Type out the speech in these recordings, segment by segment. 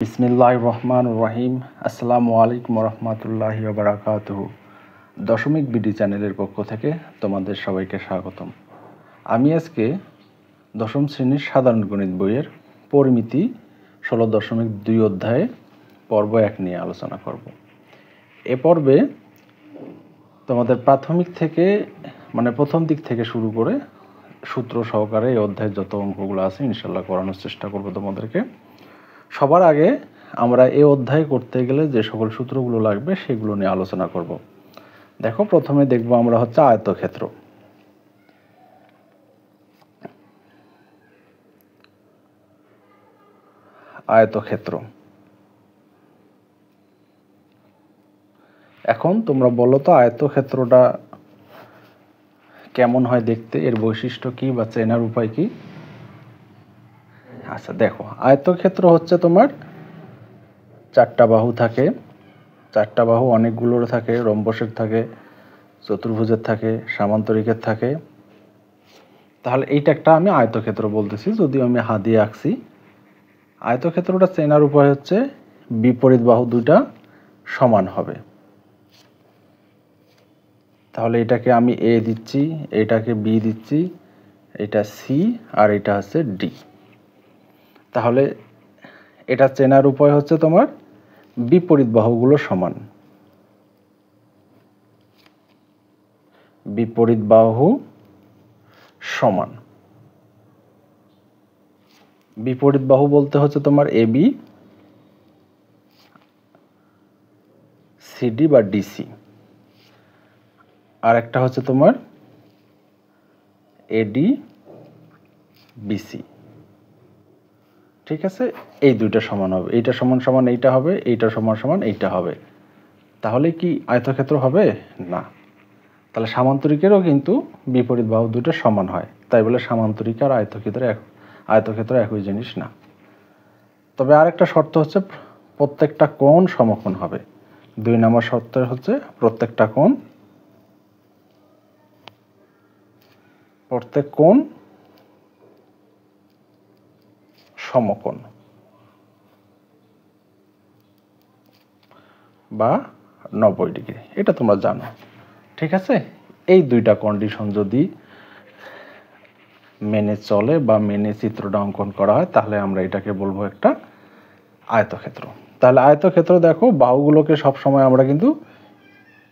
বিসমিল্লাহির রহমানির রহিম। আসসালামু আলাইকুম রহমতুল্লাহি ওয়া বারাকাতুহু। দশমিক বিডি চ্যানেলের পক্ষ থেকে তোমাদের সবাইকে স্বাগতম। আমি আজকে দশম শ্রেণীর সাধারণ গণিত বইয়ের পরিমিতি 16.2 অধ্যায়ে পর্ব 1 নিয়ে আলোচনা করব। এ পর্বে তোমাদের প্রাথমিক থেকে প্রথম দিক থেকে শুরু করে সূত্র সহকারে এই অধ্যায়ের যত অঙ্কগুলো আছে ইনশাল্লাহ করানোর চেষ্টা করব তোমাদেরকে। সবার আগে আমরা এই অধ্যায় করতে গেলে যে সকল সূত্রগুলো লাগবে সেগুলো নিয়ে আলোচনা করব। দেখো, প্রথমে দেখব আমরা হচ্ছে আয়তক্ষেত্র। আয়তক্ষেত্র এখন তোমরা বলো তো আয়তক্ষেত্রটা কেমন হয় দেখতে, এর বৈশিষ্ট্য কি বা চেনার উপায় কি? আচ্ছা দেখো, আয়তক্ষেত্র হচ্ছে তোমার চারটা বাহু থাকে, চারটা বাহু অনেকগুলোর থাকে, রম্বসের থাকে, চতুর্ভুজের থাকে, সামান্তরিকের থাকে। তাহলে এইটা একটা আমি আয়তক্ষেত্র বলতেছি, যদিও আমি হাত দিয়ে আঁকছি। আয়তক্ষেত্রটা চেনার উপায় হচ্ছে বিপরীত বাহু দুইটা সমান হবে। তাহলে এটাকে আমি এ দিচ্ছি, এটাকে বি দিচ্ছি, এটা সি আর এটা হচ্ছে ডি। তাহলে এটা চেনার উপায় হচ্ছে তোমার বিপরীত বাহুগুলো সমান। বিপরীত বাহু সমান। বিপরীত বাহু বলতে হচ্ছে তোমার এবি, সিডি বা ডিসি, আর একটা হচ্ছে তোমার এডি, বিসি। ঠিক আছে, এই দুইটা সমান হবে, এইটা সমান সমান এইটা হবে, এইটা সমান সমান এইটা হবে। তাহলে কি আয়তক্ষেত্র হবে? না। তাহলে সামান্তরিকেরও কিন্তু বিপরীত বাহু দুটো সমান হয়, তাই বলে সামান্তরিক আর আয়তক্ষেত্র একই জিনিস না। তবে আরেকটা শর্ত হচ্ছে প্রত্যেকটা কোণ সমকোণ হবে। 2 নম্বর শর্ত হচ্ছে প্রত্যেক কোণ সমকোণ বা 90 ডিগ্রি, এটা তোমরা জানো। ঠিক আছে, এই দুইটা কন্ডিশন যদি মেনে চলে বা মেনে চিত্রটা অঙ্কন করা হয় তাহলে আমরা এটাকে বলবো একটা আয়তক্ষেত্র। তাহলে আয়তক্ষেত্র দেখো, বাহুগুলোকে সবসময় আমরা কিন্তু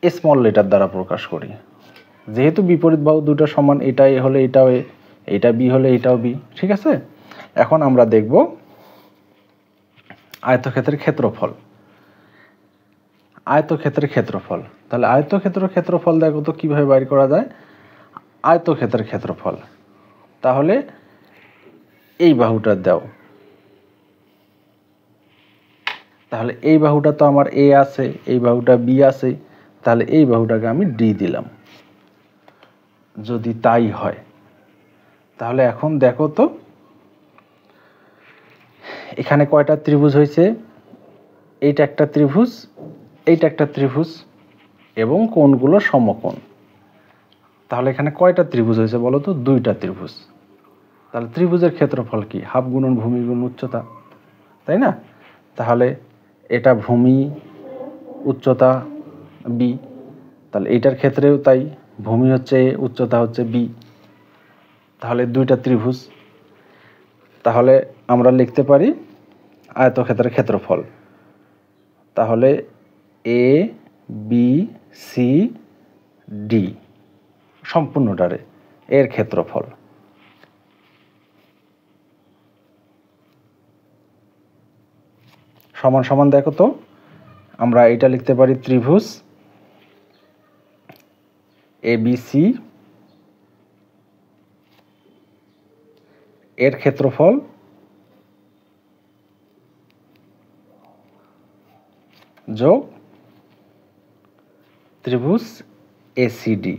স্মল লেটার দ্বারা প্রকাশ করি, যেহেতু বিপরীত বাহু দুটো সমান। এটা এ হলে এটাও এ, এটা বি হলে এটাও বি। ঠিক আছে, এখন আমরা দেখব আয়তক্ষেত্রের ক্ষেত্রফল। আয়তক্ষেত্রের ক্ষেত্রফল, তাহলে আয়তক্ষেত্রের ক্ষেত্রফল দেখো তো কিভাবে বাইর করা যায়। আয়তক্ষেত্রের ক্ষেত্রফল, তাহলে এই বাহুটা দাও, তাহলে এই বাহুটা তো আমার এ আছে, এই বাহুটা বি আছে, তাহলে এই বাহুটাকে আমি ডি দিলাম। যদি তাই হয় তাহলে এখন দেখো তো এখানে কয়টা ত্রিভুজ হয়েছে। এইটা একটা ত্রিভুজ, এইটা একটা ত্রিভুজ এবং কোণগুলো সমকোণ। তাহলে এখানে কয়টা ত্রিভুজ হয়েছে বলো তো? 2টা ত্রিভুজ। তাহলে ত্রিভুজের ক্ষেত্রফল কি? হাফ গুণন ভূমি গুণ উচ্চতা, তাই না? তাহলে এটা ভূমি, উচ্চতা বি, তাহলে এইটার ক্ষেত্রেও তাই, ভূমি হচ্ছে এ, উচ্চতা হচ্ছে বি। তাহলে 2টা ত্রিভুজ। তাহলে আমরা লিখতে পারি আয়তক্ষেত্রের ক্ষেত্রফল, তাহলে এ বি সি ডি সম্পূর্ণটারে এর ক্ষেত্রফল। সমান সমান দেখো তো, আমরা এটা লিখতে পারি ত্রিভুজ এবিসি এর ক্ষেত্রফল যোগ ত্রিভুজ এসিডি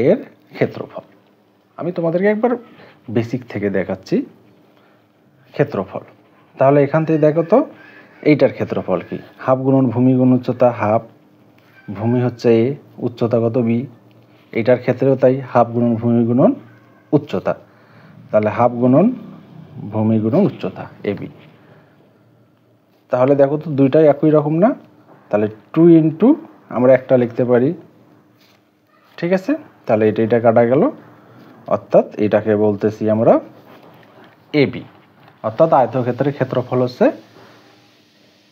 এর ক্ষেত্রফল। আমি তোমাদেরকে একবার বেসিক থেকে দেখাচ্ছি ক্ষেত্রফল। তাহলে এখান থেকে দেখো তো এইটার ক্ষেত্রফল কি? হাফ গুণন ভূমি গুণ উচ্চতা, হাফ, ভূমি হচ্ছে এ, উচ্চতা কত বি। এইটার ক্ষেত্রেও তাই, হাফ গুণন ভূমি গুণন উচ্চতা, তাহলে হাফ গুণন ভূমি গুণন উচ্চতা এবি। তাহলে দেখো তো দুইটাই একই রকম না, তাহলে 2 ইন্টু আমরা একটা লিখতে পারি, ঠিক আছে। তাহলে এটা কাটা গেল, অর্থাৎ এটাকে বলতেছি আমরা এবি, অর্থাৎ আয়তক্ষেত্রের ক্ষেত্রফল হচ্ছে,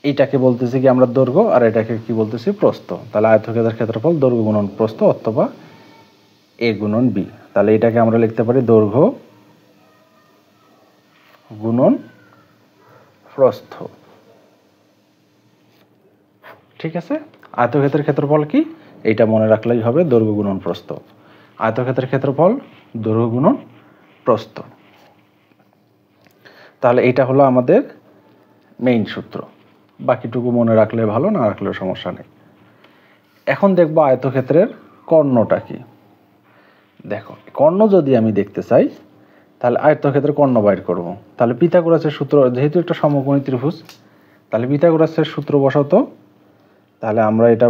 এইটাকে বলতেছি কি আমরা দৈর্ঘ্য, আর এটাকে কি বলতেছি প্রস্থ। তাহলে আয়তক্ষেত্রের ক্ষেত্রফল দৈর্ঘ্য গুণন প্রস্থ অথবা এ গুণন বি। তাহলে এটাকে আমরা লিখতে পারি দৈর্ঘ্য গুণন প্রস্থ, ঠিক আছে। আয়তক্ষেত্রের ক্ষেত্রফল কি, এইটা মনে রাখলেই হবে, দৈর্ঘ্য গুণন প্রস্থ। আয়তক্ষেত্রের ক্ষেত্রফল দৈর্ঘ্য গুণন প্রস্থ। তাহলে এটা হলো আমাদের মেইন সূত্র, বাকিটুকু মনে রাখলে ভালো, না রাখলেও সমস্যা নেই। এখন দেখবো আয়তক্ষেত্রের কর্ণটা কি। দেখো কর্ণ যদি আমি দেখতে চাই, তাহলে আয়তক্ষেত্রের কর্ণ বাইর করব। তাহলে পিথাগোরাসের সূত্র, যেহেতু একটা সমকোণী ত্রিভুজ, তাহলে পিথাগোরাসের সূত্র বসাতো। তাহলে আমরা এটা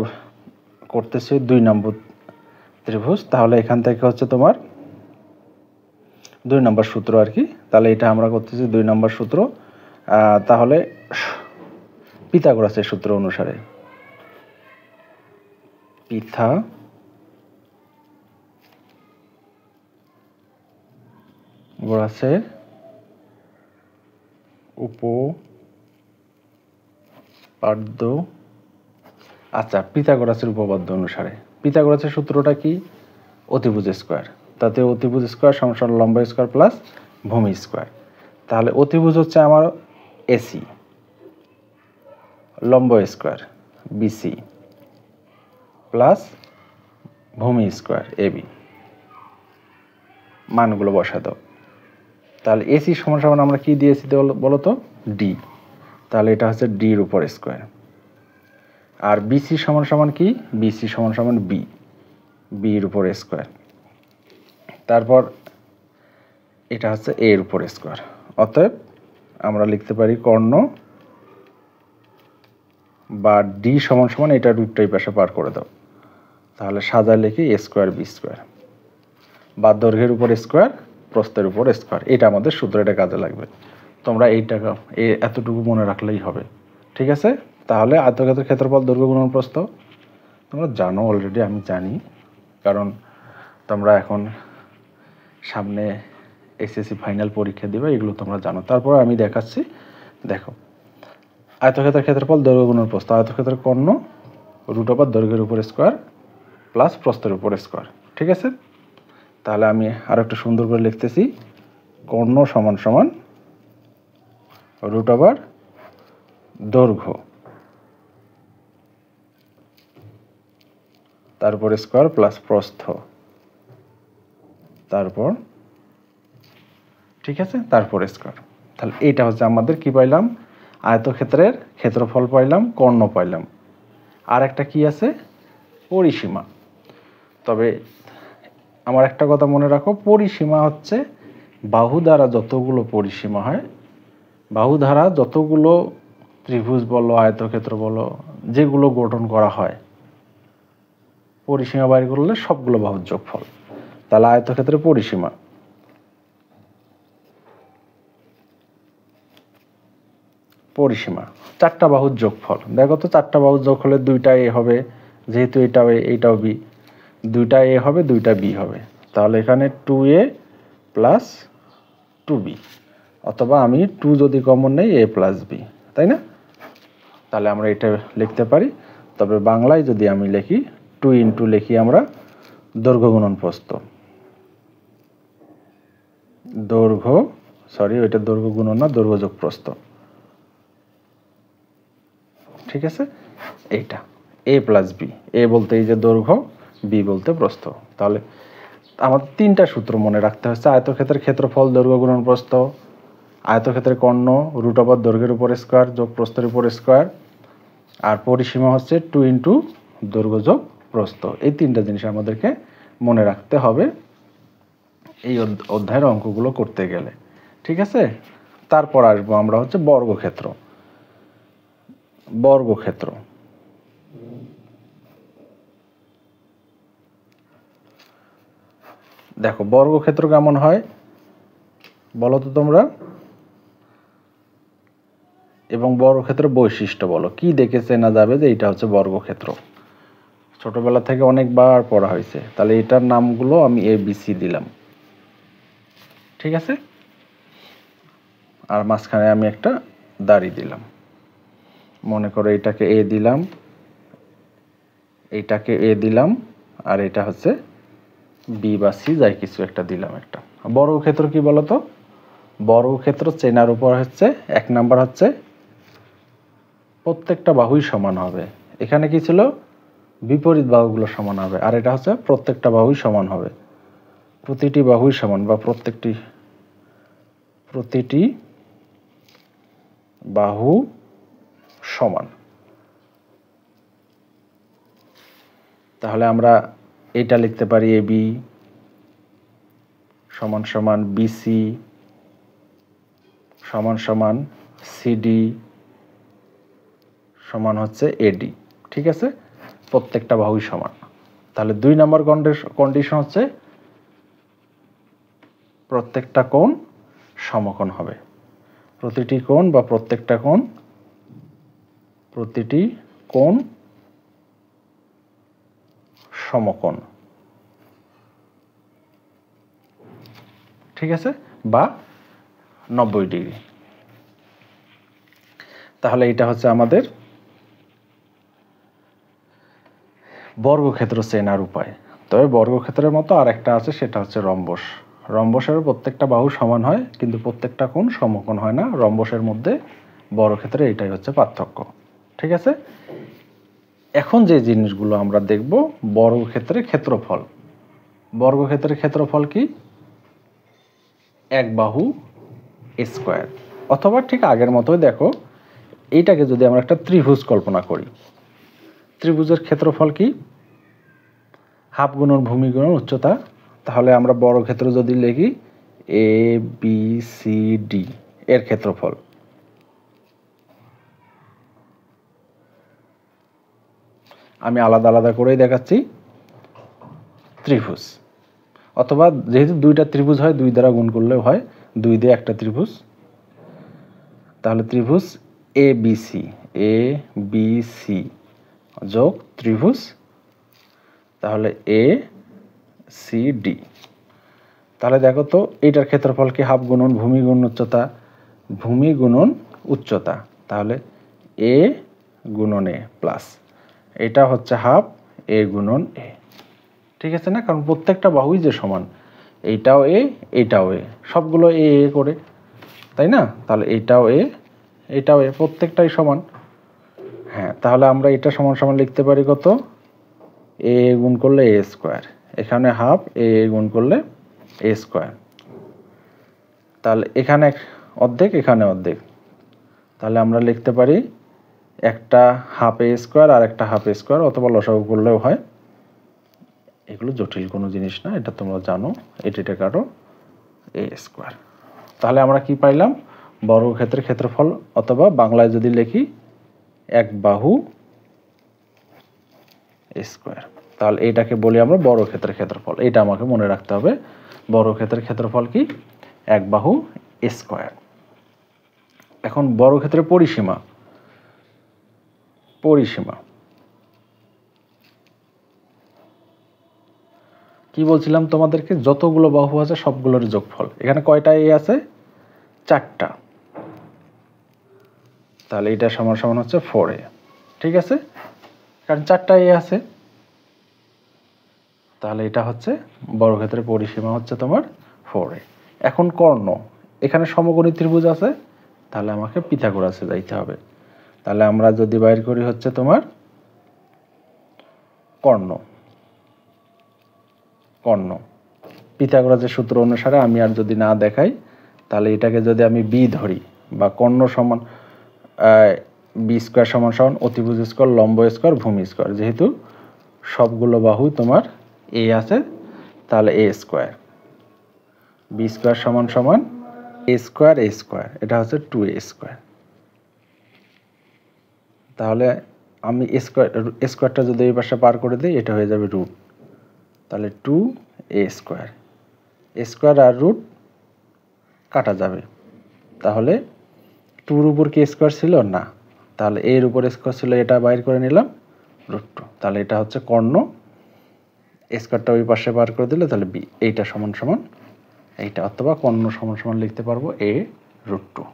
করতেছি 2 নম্বর ত্রিভুজ, তাহলে এখান থেকে হচ্ছে তোমার 2 নম্বর সূত্র আর কি। তাহলে এটা আমরা করতেছি 2 নম্বর সূত্র। তাহলে পিথাগোরাসের সূত্র অনুসারে, পিথাগোরাসের উপপাদ্য, আচ্ছা পিথাগোরাসের উপপাদ্য অনুসারে পিথাগোরাসের সূত্রটা কি, অতিভুজ স্কয়ার। তাতে অতিভুজ স্কয়ার সমান লম্ব স্কয়ার প্লাস ভূমি স্কয়ার। তাহলে অতিভুজ হচ্ছে আমার এসি, লম্ব স্কয়ার বিসি প্লাস ভূমি স্কয়ার এবি, মানগুলো বসা দাও। তাহলে এসি সমান সমান আমরা কি দিয়েছি বলো তো, ডি। তাহলে এটা হচ্ছে ডির উপর স্কয়ার। আর বিসি সমান সমান কি, বিসি সমান সমান বি, বির উপর স্কয়ার। তারপর এটা হচ্ছে এর উপর স্কয়ার। অতএব আমরা লিখতে পারি কর্ণ বা ডি সমান সমান, এটা রুটটাই পাশে পার করে দাও। তাহলে সাজায় লিখি এ স্কয়ার বি স্কয়ার, বা দৈর্ঘ্যের উপর স্কয়ার প্রস্থের উপর স্কয়ার। এটা আমাদের সূত্র, এটা কাজে লাগবে। তোমরা এইটা এতটুকু মনে রাখলেই হবে, ঠিক আছে। তাহলে আয়তক্ষেত্রের ক্ষেত্রফল দৈর্ঘ্য গুণন প্রস্থ তোমরা জানো অলরেডি, আমি জানি, কারণ তোমরা এখন সামনে এসএসসি ফাইনাল পরীক্ষা দিবে, এগুলো তোমরা জানো। তারপর আমি দেখাচ্ছি, দেখো আয়তক্ষেত্রের ক্ষেত্রফল দৈর্ঘ্য গুণন প্রস্থ। আয়তক্ষেত্রের কর্ণ √ দৈর্ঘ্যের উপর স্কয়ার প্লাস প্রস্থের উপর স্কয়ার, ঠিক আছে। তাহলে আমি আর একটু সুন্দর করে লিখতেছি, কর্ণ সমান সমান √ দৈর্ঘ্য তারপর স্কয়ার প্লাস প্রস্থ, তারপর ঠিক আছে, তারপর স্কয়ার। তাহলে এইটা হচ্ছে আমাদের কি পাইলাম, আয়তক্ষেত্রের ক্ষেত্রফল পাইলাম, কর্ণ পাইলাম। আর একটা কি আছে, পরিসীমা। তবে আমার একটা কথা মনে রাখো, পরিসীমা হচ্ছে বাহু দ্বারা যতগুলো পরিসীমা হয়, বাহু দ্বারা যতগুলো ত্রিভুজ বলো আয়তক্ষেত্র বলো যেগুলো গঠন করা হয়, পরিসীমা বাইর করলে সবগুলো বাহুর যোগফল। তাহলে আয়তক্ষেত্রের পরিসীমা, পরিসীমা 4টা বাহুর যোগফল। দেখো তো 4টা বাহুর যোগফলের 2টা এ হবে, যেহেতু এটাও এ এইটাও বি, 2টা এ হবে 2টা বি হবে। তাহলে এখানে 2a প্লাস 2b, অথবা আমি 2 যদি কমন নেই a প্লাস বি, তাই না। তাহলে আমরা এটা লিখতে পারি। তবে বাংলায় যদি আমি লিখি 2 ইন্টু লিখি আমরা দৈর্ঘ্য গুণন প্রস্থ, দৈর্ঘ্য ওইটা দৈর্ঘ্য গুণন না, দৈর্ঘ্য যোগ প্রস্থ, ঠিক আছে। এইটা a প্লাস বি, এ বলতে এই যে দৈর্ঘ্য, বি বলতে প্রস্থ। তাহলে আমাদের 3টা সূত্র মনে রাখতে হচ্ছে, আয়তক্ষেত্রের ক্ষেত্রফল দৈর্ঘ্য গুণন প্রস্থ, আয়তক্ষেত্রের কর্ণ √ দৈর্ঘ্যের উপর স্কয়ার যোগ প্রস্থের উপর স্কয়ার, আর পরিসীমা হচ্ছে 2 ইন্টু দৈর্ঘ্য যোগ প্রস্থ। এই 3টা জিনিস আমাদেরকে মনে রাখতে হবে এই অধ্যায়ের অঙ্কগুলো করতে গেলে, ঠিক আছে। তারপর আসবো আমরা হচ্ছে বর্গক্ষেত্র। বর্গক্ষেত্র, দেখো বর্গক্ষেত্র কেমন হয় বলো তো তোমরা। এবং বর্গক্ষেত্রের বৈশিষ্ট্য বলো, কি দেখে চেনা যাবে যে এটা হচ্ছে বর্গক্ষেত্র? ছোটবেলা থেকে অনেকবার পড়া হয়েছে, তাহলে এটার নামগুলো আমি ABC দিলাম, ঠিক আছে? আর মাঝখানে আমি একটা দাড়ি দিলাম। মনে করো এটাকে A দিলাম, এইটাকে A দিলাম, আর এটা হচ্ছে B বা C, যাই কিছু একটা দিলাম একটা। বর্গক্ষেত্র কি বলতো? বর্গক্ষেত্র চেনার উপর হচ্ছে 1 নাম্বার হচ্ছে প্রত্যেকটা বাহুই সমান হবে। এখানে কি ছিল? বিপরীত বাহুগুলো সমান হবে, আর এটা হচ্ছে প্রত্যেকটা বাহুই সমান হবে। প্রতিটি বাহুই সমান বা প্রতিটি বাহু সমান। তাহলে আমরা এটা লিখতে পারি AB সমান সমান BC সমান সমান CD সমান হচ্ছে AD, ঠিক আছে? প্রত্যেকটা বাহুই সমান। তাহলে 2 নম্বর কন্ডিশন হচ্ছে প্রত্যেকটা কোণ সমকোণ হবে। প্রতিটি কোণ বা প্রত্যেকটা কোণ, প্রতিটি কোণ সমকোণ, ঠিক আছে? বা 90 ডিগ্রি। তাহলে এটা হচ্ছে আমাদের বর্গক্ষেত্র চেনার উপায়। তবে বর্গক্ষেত্রের মতো আরেকটা আছে, সেটা হচ্ছে রম্বস। রম্বসের প্রত্যেকটা বাহু সমান হয়, কিন্তু প্রত্যেকটা কোণ সমকোণ হয় না। রম্বসের মধ্যে বর্গক্ষেত্রে এটাই হচ্ছে পার্থক্য, ঠিক আছে? এখন যে জিনিসগুলো আমরা দেখব, বর্গক্ষেত্রের ক্ষেত্রফল। বর্গক্ষেত্রের ক্ষেত্রফল কি? এক বাহু স্কয়ার, অথবা ঠিক আগের মতোই দেখো, এইটাকে যদি আমরা একটা ত্রিভুজ কল্পনা করি, ত্রিভুজের ক্ষেত্রফল কি? হাফ গুণন ভূমি গুণন উচ্চতা। তাহলে আমরা বর্গক্ষেত্র যদি লিখি ABCD এর ক্ষেত্রফল, আমি আলাদা আলাদা করেই দেখাচ্ছি। ত্রিভুজ, অথবা যেহেতু দুইটা ত্রিভুজ হয় 2 দ্বারা গুণ করলেও হয়, 2 দিয়ে একটা ত্রিভুজ। তাহলে ত্রিভুজ ABC যোগ ত্রিভুজ তাহলে ACD। তাহলে দেখো তো, এইটার ক্ষেত্রফল কি? হাফ গুণন ভূমি গুণন উচ্চতা, ভূমি গুণন উচ্চতা, তাহলে A গুণন A প্লাস এটা হচ্ছে হাফ A গুণন A, ঠিক আছে না? কারণ প্রত্যেকটা বাহুই যে সমান, এইটাও A এইটাও A, সবগুলো A করে, তাই না? তাহলে এইটাও A এইটাও A, প্রত্যেকটাই সমান। হ্যাঁ, তাহলে আমরা এটা সমান সমান লিখতে পারি কত? A গুণ করলে A স্কয়ার, এখানে হাফ A গুণ করলে A স্কয়ার, তাহলে এখানে অর্ধেক এখানে অর্ধেক, তাহলে আমরা লিখতে পারি একটা হাফ A স্কয়ার আর একটা হাফ A স্কয়ার, অথবা লসাগু করলেও হয়। এগুলো জটিল কোনো জিনিস না, এটা তোমরা জানো। এটা কাটো A স্কয়ার। তাহলে আমরা কি পাইলাম? বর্গক্ষেত্রের ক্ষেত্রফল, অথবা বাংলায় যদি লিখি এক বাহু স্কয়ার। তাহলে এটাকে বলি আমরা বর্গক্ষেত্রের ক্ষেত্রফল। এটা আমাকে মনে রাখতে হবে। বর্গক্ষেত্রের ক্ষেত্রফল কি? এক বাহু স্কয়ার। এখন বর্গক্ষেত্রের পরিসীমা, কি বলছিলাম তোমাদেরকে? যতগুলো বাহু আছে সবগুলোর যোগফল। এখানে কয়টা A আছে? 4টা। তাহলে এটা সমান সমান হচ্ছে 4A, ঠিক আছে? কারণ 4টা A আছে, তাহলে এটা হচ্ছে বর্গক্ষেত্রের পরিসীমা হচ্ছে তোমার 4A। এখন কর্ণ, এখানে সমকোণী ত্রিভুজ আছে, তাহলে আমাকে পিথাগোরাসে যাইতে হবে। তাহলে আমরা যদি বাইর করি হচ্ছে তোমার কর্ণ পিথাগোরাসের সূত্র অনুসারে, আমি আর যদি না দেখাই, তাহলে এটাকে যদি আমি B ধরি, বা কর্ণ সমান B স্কয়ার সমান সমান অতিভুজ স্কয়ার লম্ব স্কয়ার ভূমি স্কয়ার, যেহেতু সবগুলো বাহু তোমার A আছে, তাহলে A স্কয়ার, B স্কয়ার সমান সমান A স্কয়ার, এটা হচ্ছে 2A স্কয়ার। তাহলে আমি স্কয়ারটা যদি এই পাশে পার করে দিই, এটা হয়ে যাবে রুট, তাহলে 2A স্কয়ার। স্কয়ার আর রুট কাটা যাবে, তাহলে টুর উপর কি স্কোয়ার ছিল না, তাহলে এর উপর স্কোয়ার ছিল, এটা বাইর করে নিলাম √2, তাহলে এটা হচ্ছে কর্ণ, স্কোয়ারটা ওই পাশে বার করে দিলে তাহলে বি, এইটা সমান সমান এইটা, অথবা কর্ণ সমান সমান লিখতে পারবো a√2।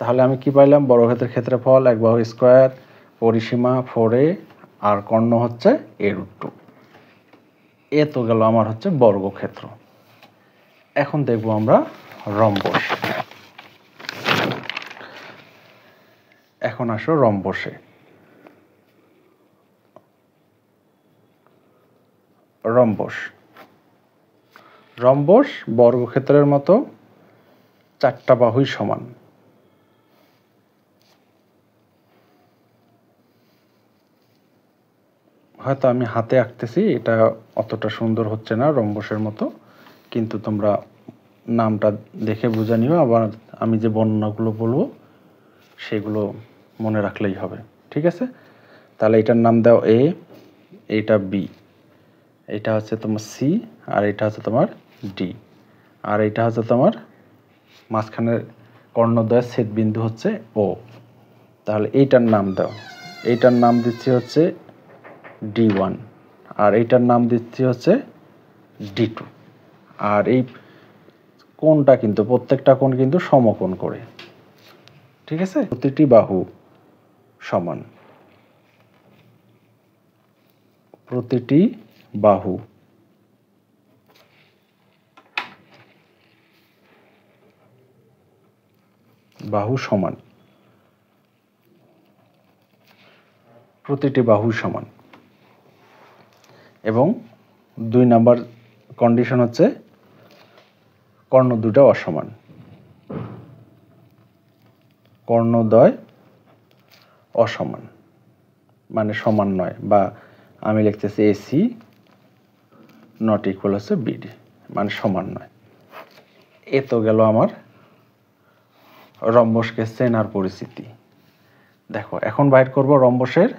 তাহলে আমি কি পাইলাম, বর্গক্ষেত্রের ক্ষেত্রফল এক বাহু স্কোয়ার, পরিসীমা 4a, আর কর্ণ হচ্ছে a√2। এ তো গেল আমার হচ্ছে বর্গক্ষেত্র। এখন দেখব আমরা রম্বস। এখন আসো রম্বসে। রম্বস, রম্বস বর্গক্ষেত্রের মতো 4টা বাহুই সমান। হয়তো আমি হাতে আঁকতেছি, এটা অতটা সুন্দর হচ্ছে না রম্বসের মতো, কিন্তু তোমরা নামটা দেখে বুঝে নিও, আবার আমি যে বর্ণনাগুলো বলবো সেগুলো মনে রাখলেই হবে, ঠিক আছে? তাহলে এটার নাম দাও এ, এইটা বি, এটা হচ্ছে তোমার সি, আর এটা হচ্ছে তোমার ডি, আর এটা হচ্ছে তোমার মাঝখানের কর্ণদ্বয়ের ছেদবিন্দু হচ্ছে ও। তাহলে এইটার নাম দাও, এইটার নাম দিচ্ছি হচ্ছে D1, আর এইটার নাম দিচ্ছি হচ্ছে D2। আর এই কোণটা কিন্তু প্রত্যেকটা কোণ কিন্তু সমকোণ করে, ঠিক আছে? প্রতিটি বাহু সমান, প্রতিটি বাহু সমান, প্রতিটি বাহু সমান। এবং 2 নাম্বার কন্ডিশন হচ্ছে কর্ণ দুটো অসমান, কর্ণদ্বয় অসমান মানে সমান নয়, বা আমি লিখতেছি এসি নট ইকুয়াল হচ্ছে বিডি, মানে সমান নয়। এ তো গেল আমার রম্বসকে চেনার পরিস্থিতি। দেখো এখন বাইর করব রম্বসের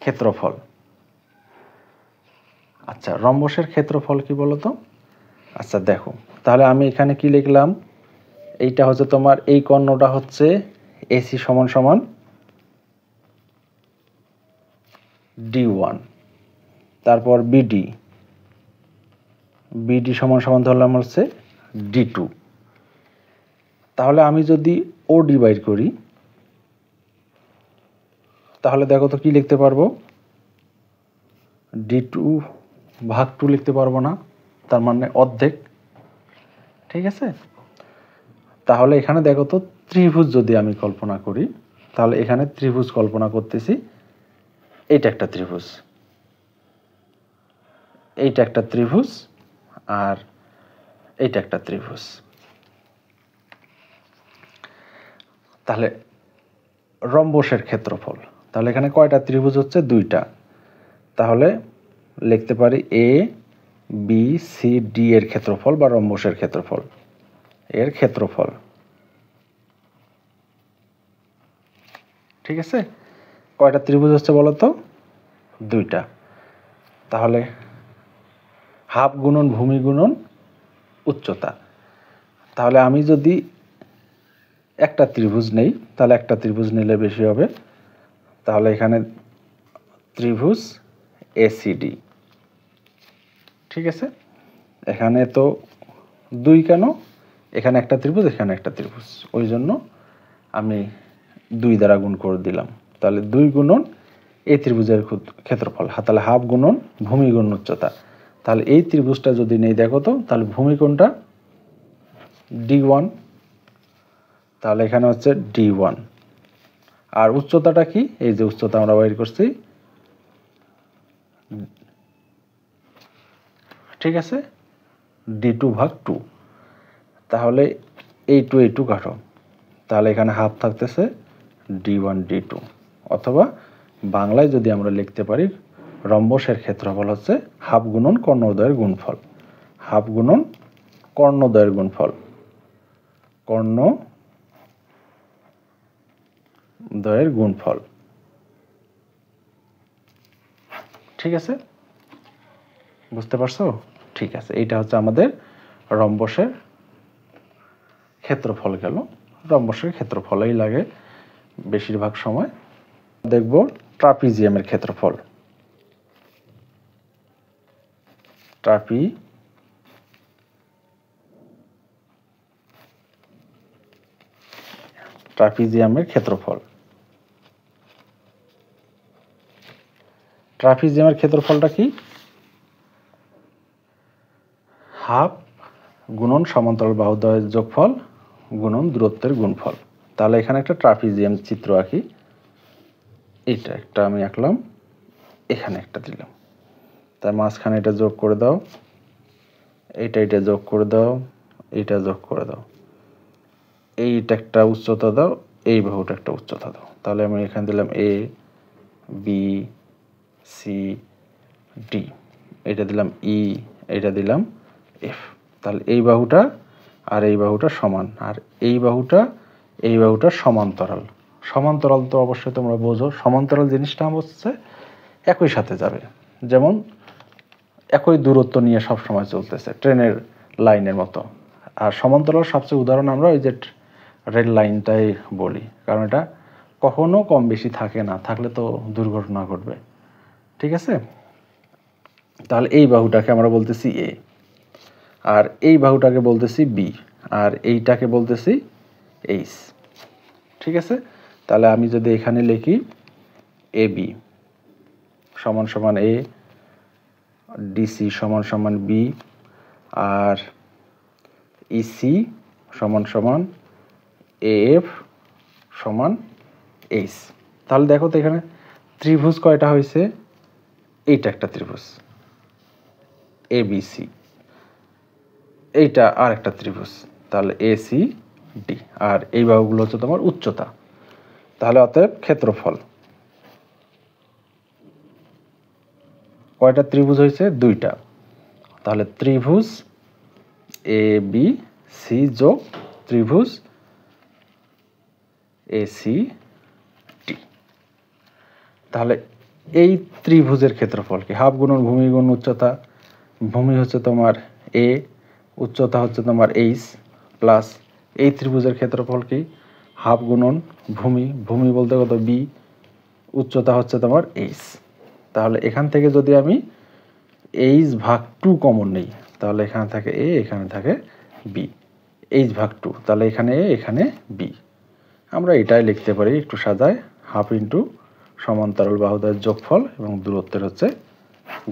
ক্ষেত্রফল। আচ্ছা, রম্বসের ক্ষেত্রফল কি বলতো? আচ্ছা দেখো, তাহলে আমি এখানে কি লিখলাম, এইটা হচ্ছে তোমার এই কর্ণটা হচ্ছে এসি সমান সমান D1, তারপর বিডি, বিডি সমান সমান ধরলাম হচ্ছে D2। তাহলে আমি যদি ও ডিভাইড করি, তাহলে দেখো তো কি লিখতে পারবো, D2/2 লিখতে পারবো না, তার মানে অর্ধেক, ঠিক আছে? তাহলে এখানে দেখো তো ত্রিভুজ যদি আমি কল্পনা করি, তাহলে এখানে ত্রিভুজ কল্পনা করতেছি, এইটা একটা ত্রিভুজ, এইটা একটা ত্রিভুজ, আর এইটা একটা ত্রিভুজ। তাহলে রম্বসের ক্ষেত্রফল, তাহলে এখানে কয়টা ত্রিভুজ হচ্ছে? 2টা। তাহলে লিখতে পারি এ বি সি ডি এর ক্ষেত্রফল, বা রম্বসের ক্ষেত্রফল, এর ক্ষেত্রফল, ঠিক আছে? কয়টা ত্রিভুজ হচ্ছে বলো তো? 2টা। তাহলে হাফ গুণন ভূমি গুণন উচ্চতা। তাহলে আমি যদি একটা ত্রিভুজ নেই, তাহলে একটা ত্রিভুজ নিলে বেশি হবে, তাহলে এখানে ত্রিভুজ এসিডি, ঠিক আছে? এখানে তো 2 কেন, এখানে একটা ত্রিভুজ, এখানে একটা ত্রিভুজ, ওই জন্য আমি 2 দ্বারা গুণ করে দিলাম। তাহলে 2 গুণন এই ত্রিভুজের ক্ষেত্রফল, তাহলে হাফ গুণন ভূমি গুণন উচ্চতা। তাহলে এই ত্রিভুজটা যদি নেই দেখো তো, তাহলে ভূমি কোণটা D1, তাহলে এখানে হচ্ছে D1, আর উচ্চতাটা কি, এই যে উচ্চতা আমরা বাইর করছি, ঠিক আছে, D2/2। তাহলে এই টু কাটো, তাহলে এখানে হাফ থাকতেছে D1 D2, অথবা বাংলায় যদি আমরা লিখতে পারি, রম্বসের ক্ষেত্রফল হচ্ছে হাফ গুণন কর্ণদ্বয়ের গুণফল, হাফ গুণন কর্ণদ্বয়ের গুণফল, কর্ণদ্বয়ের গুণফল, ঠিক আছে? বুঝতে পারছো? ঠিক আছে, এইটা হচ্ছে আমাদের রম্বসের ক্ষেত্রফল গেল। রম্বসের ক্ষেত্রফলই লাগে বেশিরভাগ সময়। দেখব ট্রাপিজিয়ামের ক্ষেত্রফল। ট্রাপিজিয়ামের ক্ষেত্রফল। ট্রাপিজিয়ামের ক্ষেত্রফলটা কি? হাফ গুণন সমান্তরাল বাহুদ্বয়ের যোগফল গুণন দূরত্বের গুণফল। তাহলে এখানে একটা ট্রাপিজিয়াম চিত্র আঁকি। এইটা একটা আমি আঁকলাম, এখানে একটা দিলাম, তার মাঝখানে এটা যোগ করে দাও, এটা যোগ করে দাও, এইটা যোগ করে দাও, এইটা একটা উচ্চতা দাও, এই বাহুটা একটা উচ্চতা দাও। তাহলে আমি এখানে দিলাম এ বি সি ডি, এটা দিলাম ই, এটা দিলাম এফ। তাহলে এই বাহুটা আর এই বাহুটা সমান, আর এই বাহুটা সমান্তরাল। সমান্তরাল তো অবশ্যই তোমরা বোঝো, সমান্তরাল জিনিসটা হচ্ছে একই সাথে যাবে, যেমন একই দূরত্ব নিয়ে সব সময় চলতেছে, ট্রেনের লাইনের মতো। আর সমান্তরাল সবচেয়ে উদাহরণ আমরা ওই যে রেল লাইনটাই বলি, কারণ এটা কখনো কম বেশি থাকে না, থাকলে তো দুর্ঘটনা ঘটবে। ঠিক আছে? তাহলে এই বাহুটাকে আমরা বলতেছি এ, আর এই বাহুটাকে বলতেছি বি, আর এইটাকে বলতেছি এইচ। ঠিক আছে? তাহলে আমি যদি এখানে লিখি এ বি সমান সমান এ, ডিসি সমান সমান বি, আর ইসি সমান সমান এফ সমান এইচ। তাহলে দেখো তো এখানে ত্রিভুজ কয়টা হয়েছে? এইটা একটা ত্রিভুজ এ বি সি, এইটা আর একটা ত্রিভুজ, তাহলে এ সি ডি, আর এই বাহুগুলো হচ্ছে তোমার উচ্চতা। তাহলে অতএব ক্ষেত্রফল কয়টা ত্রিভুজ হয়েছে? দুইটা। তাহলে ত্রিভুজ এ বি সি যোগ ত্রিভুজ এ সি ডি। তাহলে এই ত্রিভুজের ক্ষেত্রফল কি? হাফ গুণন ভূমি গুণ উচ্চতা। ভূমি হচ্ছে তোমার এ, উচ্চতা হচ্ছে তোমার এইচ, প্লাস এই ত্রিভুজের ক্ষেত্রফল কি? হাফ গুণন ভূমি, ভূমি বলতে কত? বি, উচ্চতা হচ্ছে তোমার এইচ। তাহলে এখান থেকে যদি আমি এইচ ভাগ 2 কমন নেই, তাহলে এখানে থাকে এ, এখানে থাকে বি, এইচ ভাগ 2, তাহলে এখানে এ, এখানে বি। আমরা এটাই লিখতে পারি একটু সাজায়, হাফ ইন্টু সমান্তরাল বাহুদ্বয়ের যোগফল এবং দূরত্বের হচ্ছে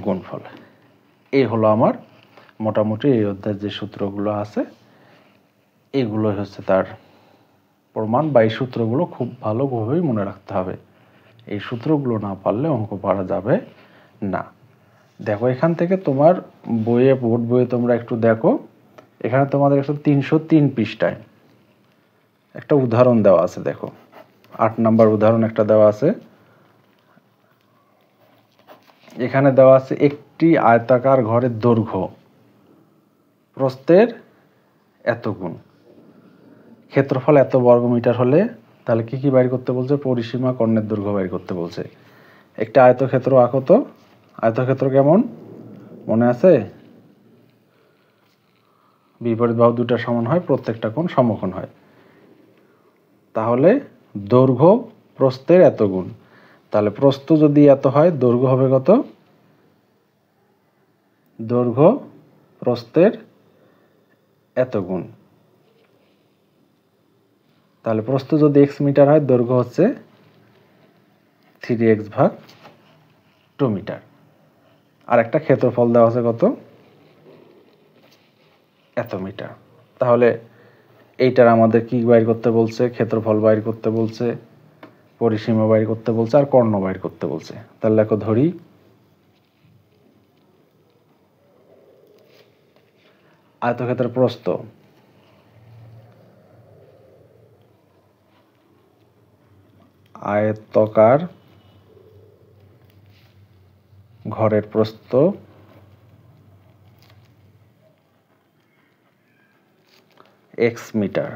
গুণফল। এই হলো আমার মোটামুটি এই অধ্যায়ের যে সূত্রগুলো আছে, এগুলোই হচ্ছে তার প্রমাণ, বা এই সূত্রগুলো খুব ভালোভাবেই মনে রাখতে হবে। এই সূত্রগুলো না পারলে অঙ্ক পারা যাবে না। দেখো এখান থেকে তোমার বইয়ে, বোর্ড বইয়ে তোমরা একটু দেখো, এখানে তোমাদের 303 পৃষ্ঠায় একটা উদাহরণ দেওয়া আছে। দেখো 8 নাম্বার উদাহরণ একটা দেওয়া আছে। এখানে দেওয়া আছে একটি আয়তাকার ঘরের দৈর্ঘ্য প্রস্থের এত গুণ, ক্ষেত্রফল এত বর্গমিটার হলে তাহলে কি কি বাইর করতে বলছে? পরিসীমা কর্ণের দৈর্ঘ্য বাইর করতে বলছে। একটা আয়তক্ষেত্র আঁকো তো। আয়তক্ষেত্র কেমন মনে আছে? বিপরীত বাহু দুটা সমান হয়, প্রত্যেকটা কোণ সমকোণ হয়। তাহলে দৈর্ঘ্য প্রস্থের এত গুণ, তাহলে প্রস্থ যদি এত হয়, দৈর্ঘ্য হবে কত? দৈর্ঘ্য প্রস্থের এত গুণ। তাহলে প্রস্থ যদি x মিটার হয়, দৈর্ঘ্য হচ্ছে 3x ভাগ 2 মিটার। আর একটা ক্ষেত্রফল দেওয়া আছে কত? এত মিটার। তাহলে এইটার আমাদের কি বাইর করতে বলছে? ক্ষেত্রফল বাইর করতে বলছে, পরিসীমা বাইর করতে বলছে, আর কর্ণ বাইর করতে বলছে। তাহলে দেখো ধরি, আয়তক্ষেত্রের প্রস্থ আয়তকার ঘরের প্রস্থ x মিটার,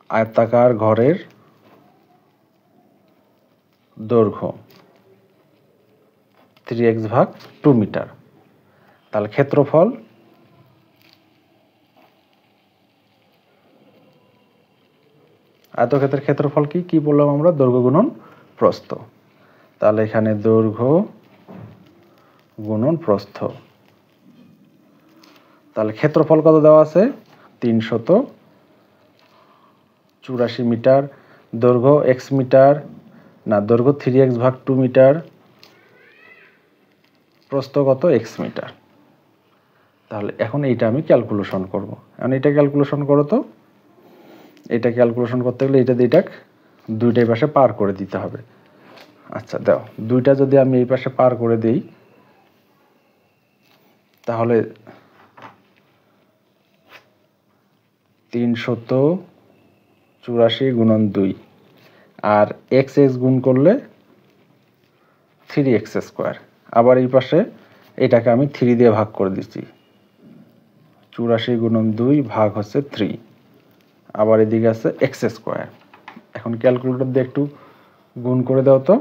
আয়তাকার ঘরের দৈর্ঘ্য 3x ভাগ 2 মিটার। তাহলে ক্ষেত্রফল আয়তক্ষেত্রের ক্ষেত্রফল কি বললাম আমরা? দৈর্ঘ্য গুণন প্রস্থ। তাহলে এখানে দৈর্ঘ্য গুণন প্রস্থ। তাহলে ক্ষেত্রফল কত দেওয়া আছে? 384 মিটার। দৈর্ঘ্য x মিটার, না দৈর্ঘ্য 3x ভাগ 2 মিটার, প্রস্থ কত? x metre. তাহলে এখন এইটা আমি ক্যালকুলেশন করব। এখন এটা ক্যালকুলেশন করো তো। এটা ক্যালকুলেশন করতে গেলে এটা দিয়ে দুইটাই পাশে পার করে দিতে হবে। আচ্ছা দাও, দুইটা যদি আমি এই পাশে পার করে দিই তাহলে 384 গুণন 2 আর x গুণ করলে 3x স্কোয়ার। আবার এই পাশে এটাকে আমি 3 দিয়ে ভাগ করে দিচ্ছি। 84 গুণন 2 ভাগ হচ্ছে 3, আবার এদিকে আছে x স্কোয়ার। এখন ক্যালকুলেটর দিয়ে একটু গুণ করে দাও তো।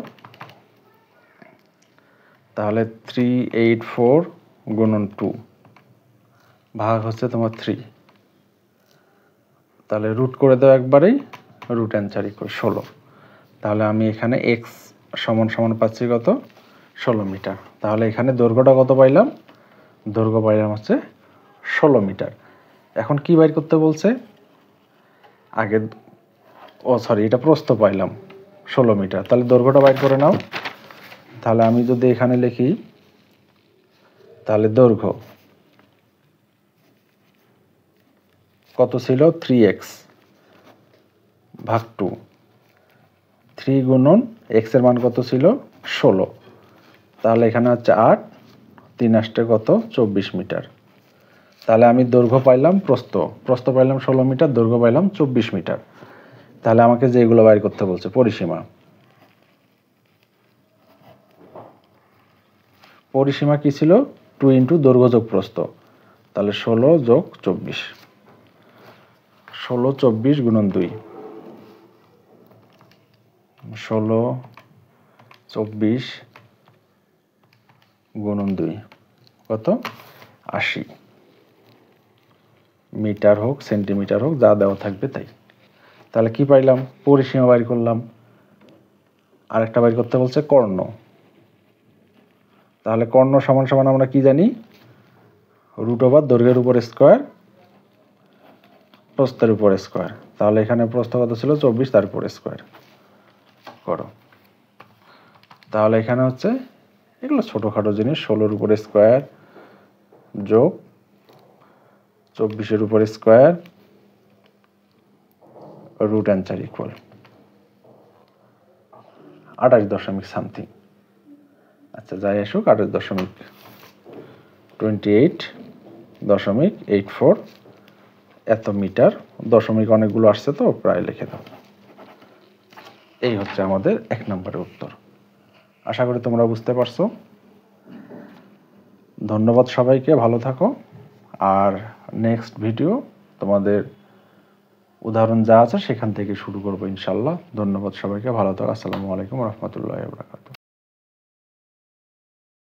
তাহলে 384 গুণন 2 ভাগ হচ্ছে তোমার 3। তাহলে রুট করে দাও একবারেই, রুট অ্যান্সার ইকুয়াল 16। তাহলে আমি এখানে x সমান সমান পাচ্ছি কত? 16 মিটার। তাহলে এখানে দৈর্ঘ্যটা কত পাইলাম? দৈর্ঘ্য পাইলাম হচ্ছে 16 মিটার। এখন কি বাইর করতে বলছে? আগে এটা প্রস্থ পাইলাম 16 মিটার। তাহলে দৈর্ঘ্যটা বাইর করে নাও। তাহলে আমি যদি এখানে লিখি, তাহলে দৈর্ঘ্য কত ছিল? 3x ভাগ 2। 3 গুণন x এর মান কত ছিল? 16। তাহলে এখানে হচ্ছে 8, 3 আসতে কত? 24 মিটার। তাহলে আমি দৈর্ঘ্য পাইলাম, প্রস্থ পাইলাম 16 মিটার, দৈর্ঘ্য পাইলাম 24 মিটার। তাহলে আমাকে যেগুলো বাইর করতে বলছে, পরিসীমা কি ছিল? 2 ইন্টু দৈর্ঘ্য যোগ প্রস্থ। তাহলে 16 যোগ 24, 16 24 গুণন 2, 16 24 গুণন 2 কত? 80 মিটার হোক সেন্টিমিটার হোক, যা দেওয়া থাকবে তাই। তাহলে কি পাইলাম? পরিসীমা বাইর করলাম। আরেকটা বাইর করতে বলছে কর্ণ। তাহলে কর্ণ সমান সমান আমরা কি জানি? রুট ওভার দৈর্ঘ্যের উপর স্কোয়ার, প্রস্থের উপর স্কোয়ার। তাহলে এখানে প্রস্থ কত ছিল? 24, তার উপর স্কোয়ার করো। তাহলে এখানে হচ্ছে এগুলো ছোটোখাটো জিনিস। 16-এর উপর স্কোয়ার যোগ 24-এর উপর স্কোয়ার, রুট অ্যান্সার ইকুয়াল 28 দশমিক সামথিং। আচ্ছা যাই আসুক, 28.84 এত মিটার। দশমিক অনেকগুলো আসছে তো প্রায় লিখে দাও। এই হচ্ছে আমাদের 1 নম্বরের উত্তর। আশা করি তোমরা বুঝতে পারছো। ধন্যবাদ সবাইকে, ভালো থাকো। আর নেক্সট ভিডিও তোমাদের উদাহরণ যা আছে সেখান থেকে শুরু করবো ইনশাল্লাহ। ধন্যবাদ সবাইকে, ভালো থাকো। আসসালামু আলাইকুম রহমতুল্লাহি ওয়া বারাকাতুহু।